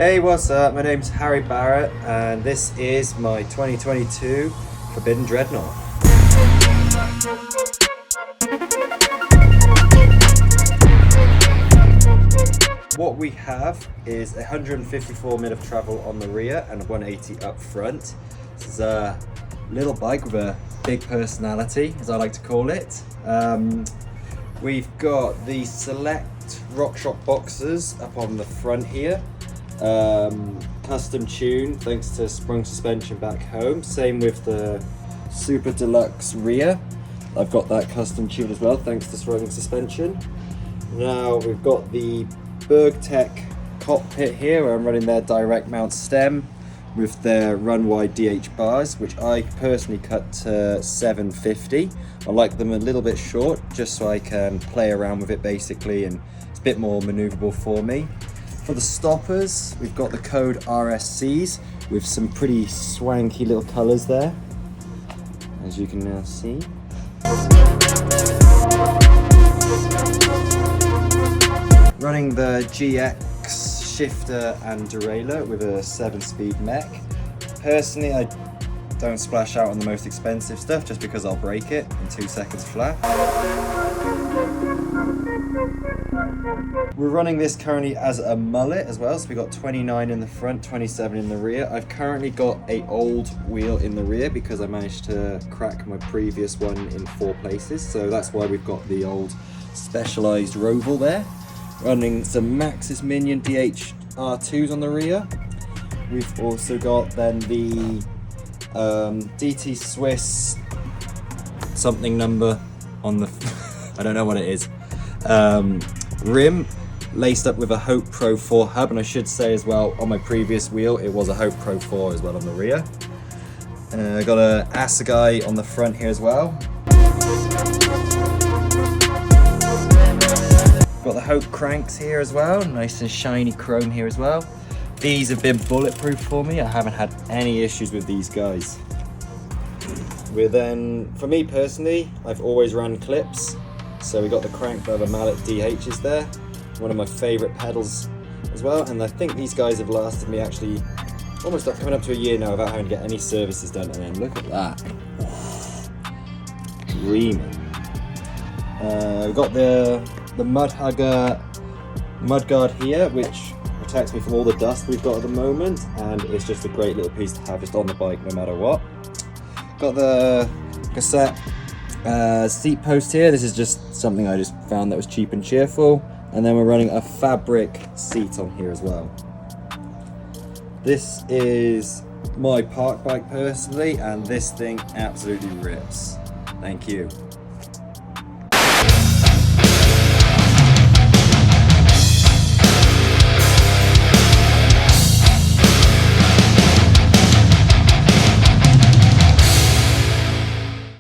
Hey, what's up? My name's Harry Barrett, and this is my 2022 Forbidden Dreadnought. What we have is 154 mil of travel on the rear and 180 up front. This is a little bike with a big personality, as I like to call it. We've got the select RockShox boxes up on the front here. Custom tune thanks to sprung suspension back home. Same with the Super Deluxe rear. I've got that custom tune as well thanks to sprung suspension. Now we've got the Bergtech cockpit here where I'm running their direct mount stem with their run wide DH bars, which I personally cut to 750. I like them a little bit short just so I can play around with it basically, and it's a bit more maneuverable for me. For the stoppers, we've got the code RSCs with some pretty swanky little colours there, as you can now see. Running the GX shifter and derailleur with a 7-speed mech. Personally, I don't splash out on the most expensive stuff just because I'll break it in 2 seconds flat. We're running this currently as a mullet as well, so we've got 29 in the front, 27 in the rear. I've currently got an old wheel in the rear because I managed to crack my previous one in 4 places, so that's why we've got the old specialised Roval there. Running some Maxxis Minion DH R2s on the rear. We've also got then the DT Swiss something number on the I don't know what it is, rim laced up with a Hope Pro 4 hub, and I should say as well on my previous wheel it was a Hope Pro 4 as well on the rear. I got a Assegai on the front here as well. Got the Hope cranks here as well, nice and shiny chrome here as well. These have been bulletproof for me. I haven't had any issues with these guys. For me personally, I've always run clips. So we got the crank leather mallet DHs there. One of my favourite pedals as well. And I think these guys have lasted me actually almost coming up to a year now without having to get any services done. And then look at that. Dreaming. We've got the Mudhugger mudguard here, which protects me from all the dust we've got at the moment, and it's just a great little piece to have just on the bike no matter what. Got the cassette seat post here. This is just something I just found that was cheap and cheerful, and then we're running a fabric seat on here as well. This is my park bike personally, and this thing absolutely rips. Thank you.